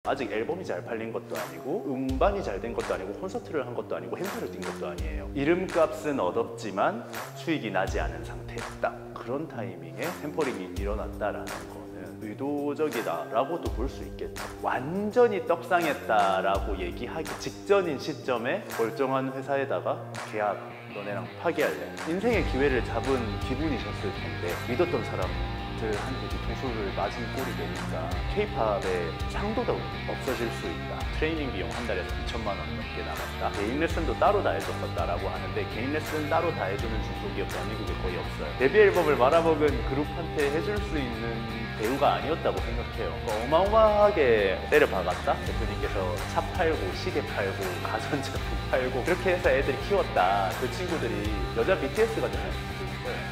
아직 앨범이 잘 팔린 것도 아니고 음반이 잘 된 것도 아니고 콘서트를 한 것도 아니고 행사를 뛴 것도 아니에요. 이름값은 얻었지만 수익이 나지 않은 상태. 딱 그런 타이밍에 템퍼링이 일어났다라는 거는 의도적이다라고도 볼 수 있겠죠. 완전히 떡상했다라고 얘기하기 직전인 시점에 멀쩡한 회사에다가 계약 너네랑 파기할래. 인생의 기회를 잡은 기분이셨을 텐데 믿었던 사람들한테 뒤통수를 맞은 꼴이 되니까 K-팝의 상도가 없어질 수 있다. 트레이닝 비용 한 달에서 2천만 원 넘게 나갔다. 개인 레슨도 따로 다 해줬었다라고 하는데 개인 레슨 따로 다 해주는 중소기업 대한민국에 거의 없어요. 데뷔 앨범을 말아먹은 그룹한테 해줄 수 있는 배우가 아니었다고 생각해요. 어마어마하게 때려박았다? 대표님께서 차 팔고 시계 팔고 가전제품 팔고 그렇게 해서 애들이 키웠다. 그 친구들이 여자 BTS거든요.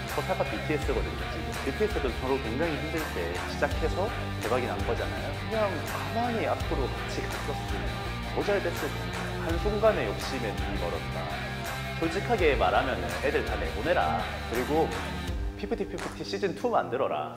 서사가 BTS거든요. 지금 BTS도 서로 굉장히 힘들 때 시작해서 대박이 난 거잖아요. 그냥 가만히 앞으로 같이 갔었으면 더 잘 됐을 텐데 한순간에 욕심에 눈이 멀었다. 솔직하게 말하면 애들 다 내보내라. 그리고 피프티 시즌2 만들어라.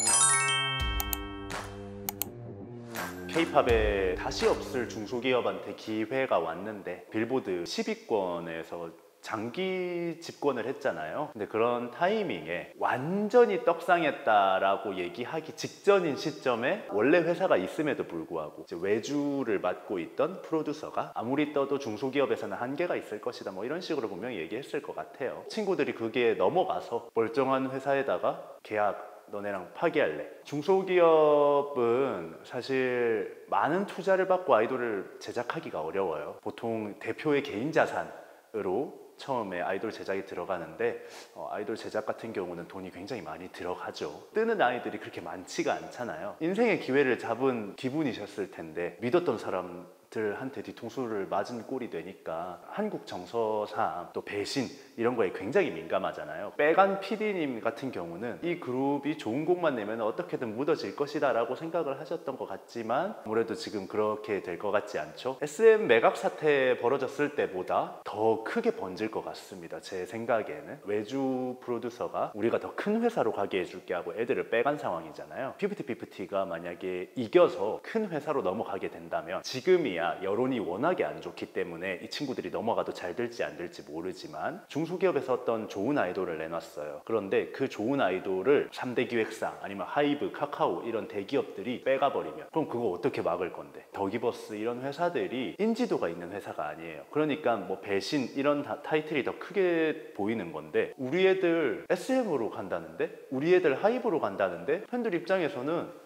K-팝에 다시 없을 중소기업한테 기회가 왔는데 빌보드 10위권에서 장기 집권을 했잖아요. 근데 그런 타이밍에 완전히 떡상했다라고 얘기하기 직전인 시점에 원래 회사가 있음에도 불구하고 이제 외주를 맡고 있던 프로듀서가 아무리 떠도 중소기업에서는 한계가 있을 것이다 뭐 이런 식으로 분명히 얘기했을 것 같아요. 친구들이 그게 넘어가서 멀쩡한 회사에다가 계약 너네랑 파기할래. 중소기업은 사실 많은 투자를 받고 아이돌을 제작하기가 어려워요. 보통 대표의 개인 자산으로 처음에 아이돌 제작이 들어가는데 아이돌 제작 같은 경우는 돈이 굉장히 많이 들어가죠. 뜨는 아이들이 그렇게 많지가 않잖아요. 인생의 기회를 잡은 기분이셨을 텐데 믿었던 사람들한테 뒤통수를 맞은 꼴이 되니까 한국 정서상 또 배신 이런 거에 굉장히 민감하잖아요. 빼간 PD님 같은 경우는 이 그룹이 좋은 곡만 내면 어떻게든 묻어질 것이다 라고 생각을 하셨던 것 같지만 아무래도 지금 그렇게 될 것 같지 않죠. SM 매각 사태 벌어졌을 때보다 더 크게 번질 것 같습니다. 제 생각에는 외주 프로듀서가 우리가 더 큰 회사로 가게 해줄게 하고 애들을 빼간 상황이잖아요. 피프티가 만약에 이겨서 큰 회사로 넘어가게 된다면 지금이야 여론이 워낙에 안 좋기 때문에 이 친구들이 넘어가도 잘 될지 안 될지 모르지만 중소기업에서 어떤 좋은 아이돌을 내놨어요. 그런데 그 좋은 아이돌을 3대 기획사 아니면 하이브, 카카오 이런 대기업들이 빼가버리면 그럼 그거 어떻게 막을 건데? 더기버스 이런 회사들이 인지도가 있는 회사가 아니에요. 그러니까 뭐 배신 이런 타이틀이 더 크게 보이는 건데 우리 애들 SM으로 간다는데? 우리 애들 하이브로 간다는데? 팬들 입장에서는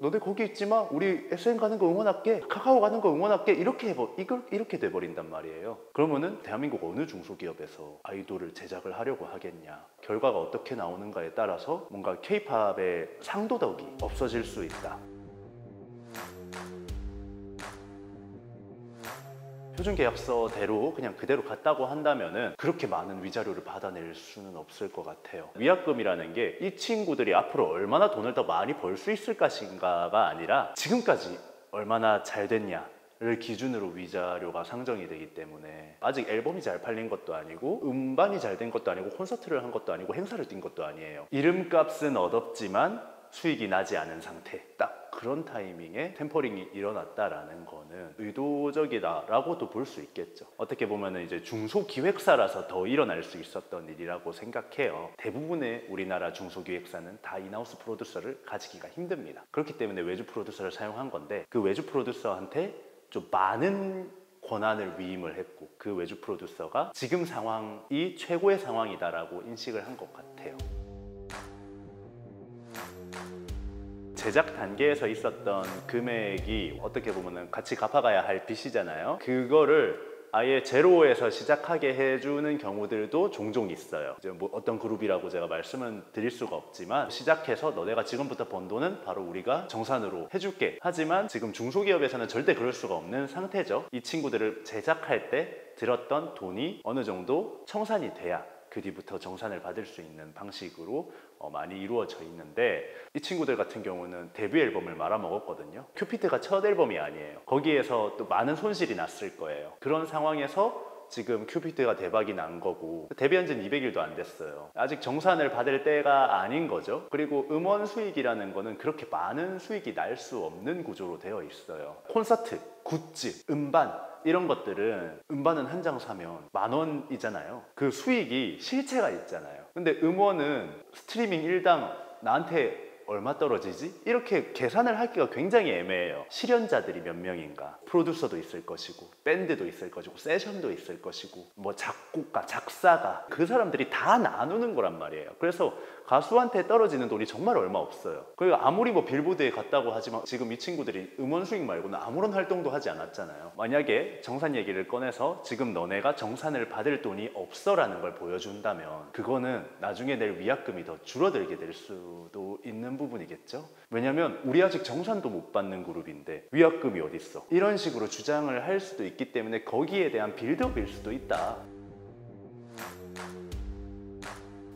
너네 거기 있지 마. 우리 SM 가는 거 응원할게. 카카오 가는 거 응원할게. 이렇게 돼버린단 말이에요. 그러면은 대한민국 어느 중소기업에서 아이돌을 제작을 하려고 하겠냐. 결과가 어떻게 나오는가에 따라서 뭔가 K-팝의 상도덕이 없어질 수 있다. 표준계약서대로 그냥 그대로 갔다고 한다면은 그렇게 많은 위자료를 받아낼 수는 없을 것 같아요. 위약금이라는 게 이 친구들이 앞으로 얼마나 돈을 더 많이 벌 수 있을 것인가가 아니라 지금까지 얼마나 잘 됐냐를 기준으로 위자료가 상정이 되기 때문에 아직 앨범이 잘 팔린 것도 아니고 음반이 잘 된 것도 아니고 콘서트를 한 것도 아니고 행사를 뛴 것도 아니에요. 이름값은 얻었지만 수익이 나지 않은 상태. 딱 그런 타이밍에 템퍼링이 일어났다라는 거는 의도적이다라고도 볼 수 있겠죠. 어떻게 보면 이제 중소기획사라서 더 일어날 수 있었던 일이라고 생각해요. 대부분의 우리나라 중소기획사는 다 인하우스 프로듀서를 가지기가 힘듭니다. 그렇기 때문에 외주 프로듀서를 사용한 건데 그 외주 프로듀서한테 좀 많은 권한을 위임을 했고 그 외주 프로듀서가 지금 상황이 최고의 상황이다라고 인식을 한 것 같아요. 제작 단계에서 있었던 금액이 어떻게 보면 같이 갚아가야 할 빚이잖아요. 그거를 아예 제로에서 시작하게 해주는 경우들도 종종 있어요. 이제 뭐 어떤 그룹이라고 제가 말씀은 드릴 수가 없지만 시작해서 너네가 지금부터 번 돈은 바로 우리가 정산으로 해줄게. 하지만 지금 중소기업에서는 절대 그럴 수가 없는 상태죠. 이 친구들을 제작할 때 들었던 돈이 어느 정도 청산이 돼야 그 뒤부터 정산을 받을 수 있는 방식으로 많이 이루어져 있는데 이 친구들 같은 경우는 데뷔 앨범을 말아먹었거든요. 큐피드가 첫 앨범이 아니에요. 거기에서 또 많은 손실이 났을 거예요. 그런 상황에서 지금 큐피트가 대박이 난 거고 데뷔한 지는 200일도 안 됐어요. 아직 정산을 받을 때가 아닌 거죠. 그리고 음원 수익이라는 거는 그렇게 많은 수익이 날 수 없는 구조로 되어 있어요. 콘서트, 굿즈, 음반 이런 것들은 음반은 한 장 사면 10,000원이잖아요. 그 수익이 실체가 있잖아요. 근데 음원은 스트리밍 일당 나한테 얼마 떨어지지? 이렇게 계산을 하기가 굉장히 애매해요. 실현자들이 몇 명인가? 프로듀서도 있을 것이고 밴드도 있을 것이고 세션도 있을 것이고 뭐 작곡가, 작사가 그 사람들이 다 나누는 거란 말이에요. 그래서 가수한테 떨어지는 돈이 정말 얼마 없어요. 그리고 아무리 뭐 빌보드에 갔다고 하지만 지금 이 친구들이 음원 수익 말고는 아무런 활동도 하지 않았잖아요. 만약에 정산 얘기를 꺼내서 지금 너네가 정산을 받을 돈이 없어 라는 걸 보여준다면 그거는 나중에 낼 위약금이 더 줄어들게 될 수도 있는 부분이겠죠. 왜냐면 우리 아직 정산도 못 받는 그룹인데 위약금이 어딨어. 이런 식으로 주장을 할 수도 있기 때문에 거기에 대한 빌드업일 수도 있다.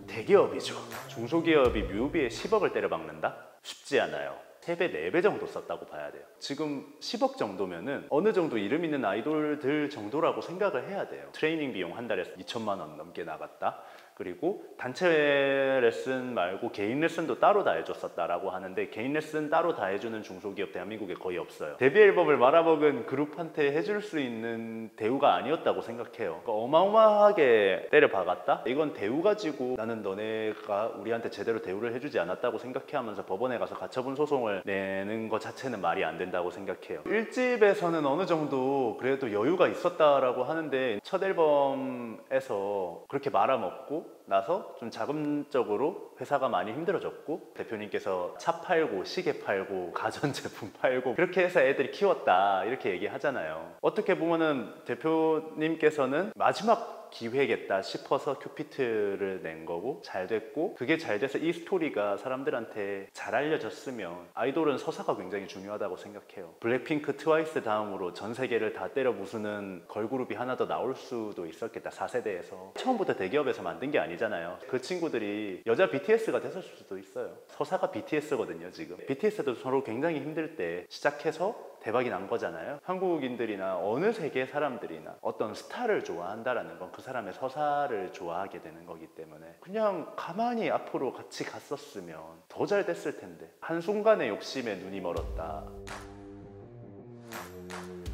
대기업이죠. 중소기업이 뮤비에 10억을 때려박는다? 쉽지 않아요. 3배, 4배 정도 썼다고 봐야 돼요. 지금 10억 정도면은 어느 정도 이름 있는 아이돌들 정도라고 생각을 해야 돼요. 트레이닝 비용 한 달에 2천만 원 넘게 나갔다. 그리고 단체 레슨 말고 개인 레슨도 따로 다 해줬었다라고 하는데 개인 레슨 따로 다 해주는 중소기업 대한민국에 거의 없어요. 데뷔 앨범을 말아먹은 그룹한테 해줄 수 있는 대우가 아니었다고 생각해요. 그러니까 어마어마하게 때려박았다? 이건 대우 가지고 나는 너네가 우리한테 제대로 대우를 해주지 않았다고 생각해 하면서 법원에 가서 가처분 소송을 내는 것 자체는 말이 안 된다고 생각해요. 1집에서는 어느 정도 그래도 여유가 있었다라고 하는데 첫 앨범에서 그렇게 말아먹고 나서 좀 자금적으로 회사가 많이 힘들어졌고 대표님께서 차 팔고 시계 팔고 가전제품 팔고 그렇게 해서 애들이 키웠다 이렇게 얘기하잖아요. 어떻게 보면은 대표님께서는 마지막 기회겠다 싶어서 큐피트를 낸 거고 잘 됐고 그게 잘 돼서 이 스토리가 사람들한테 잘 알려졌으면 아이돌은 서사가 굉장히 중요하다고 생각해요. 블랙핑크, 트와이스 다음으로 전 세계를 다 때려 부수는 걸그룹이 하나 더 나올 수도 있었겠다. 4세대에서 처음부터 대기업에서 만든 게 아니잖아요. 그 친구들이 여자 BTS가 됐을 수도 있어요. 서사가 BTS거든요. 지금 BTS도 서로 굉장히 힘들 때 시작해서 대박이 난 거잖아요. 한국인들이나 어느 세계 사람들이나 어떤 스타를 좋아한다라는 건 그 사람의 서사를 좋아하게 되는 거기 때문에 그냥 가만히 앞으로 같이 갔었으면 더 잘 됐을 텐데 한순간의 욕심에 눈이 멀었다.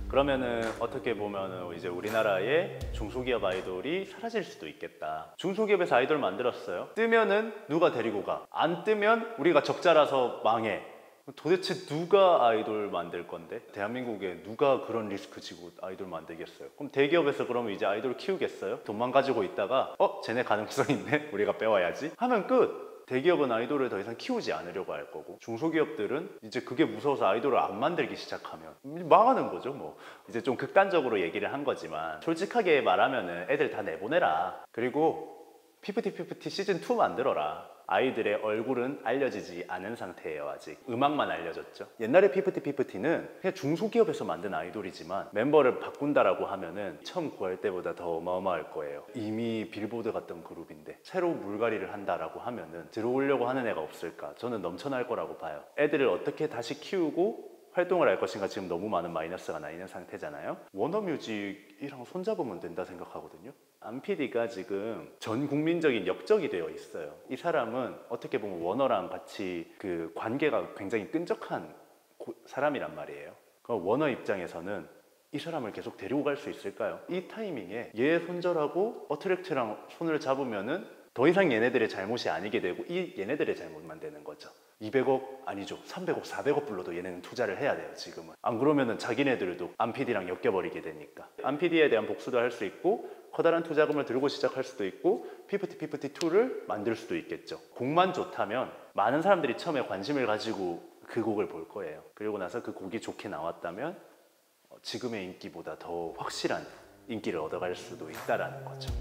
그러면은 어떻게 보면은 이제 우리나라의 중소기업 아이돌이 사라질 수도 있겠다. 중소기업에서 아이돌 만들었어요. 뜨면은 누가 데리고 가? 안 뜨면 우리가 적자라서 망해. 도대체 누가 아이돌 만들 건데? 대한민국에 누가 그런 리스크 지고 아이돌 만들겠어요? 그럼 대기업에서 그러면 이제 아이돌 키우겠어요? 돈만 가지고 있다가 쟤네 가능성 있네? 우리가 빼와야지? 하면 끝! 대기업은 아이돌을 더 이상 키우지 않으려고 할 거고 중소기업들은 이제 그게 무서워서 아이돌을 안 만들기 시작하면 망하는 거죠. 뭐 이제 좀 극단적으로 얘기를 한 거지만 솔직하게 말하면은 애들 다 내보내라. 그리고 피프티 시즌 2 만들어라. 아이들의 얼굴은 알려지지 않은 상태예요. 아직 음악만 알려졌죠. 옛날에 피프티는 그냥 중소기업에서 만든 아이돌이지만 멤버를 바꾼다라고 하면은 처음 구할 때보다 더 어마어마할 거예요. 이미 빌보드 갔던 그룹인데 새로 물갈이를 한다라고 하면은 들어오려고 하는 애가 없을까? 저는 넘쳐날 거라고 봐요. 애들을 어떻게 다시 키우고 활동을 할 것인가 지금 너무 많은 마이너스가 나 있는 상태잖아요. 워너뮤직이랑 손잡으면 된다 생각하거든요. 안PD가 지금 전 국민적인 역적이 되어 있어요. 이 사람은 어떻게 보면 워너랑 같이 그 관계가 굉장히 끈적한 사람이란 말이에요. 그럼 워너 입장에서는 이 사람을 계속 데리고 갈 수 있을까요? 이 타이밍에 얘 손절하고 어트랙트랑 손을 잡으면은 더 이상 얘네들의 잘못이 아니게 되고 이 얘네들의 잘못만 되는 거죠. 200억 아니죠. 300억, 400억 불러도 얘네는 투자를 해야 돼요. 지금은. 안 그러면은 자기네들도 안PD랑 엮여버리게 되니까. 안PD에 대한 복수도 할 수 있고 커다란 투자금을 들고 시작할 수도 있고 피프티2를 만들 수도 있겠죠. 곡만 좋다면 많은 사람들이 처음에 관심을 가지고 그 곡을 볼 거예요. 그리고 나서 그 곡이 좋게 나왔다면 지금의 인기보다 더 확실한 인기를 얻어갈 수도 있다라는 거죠.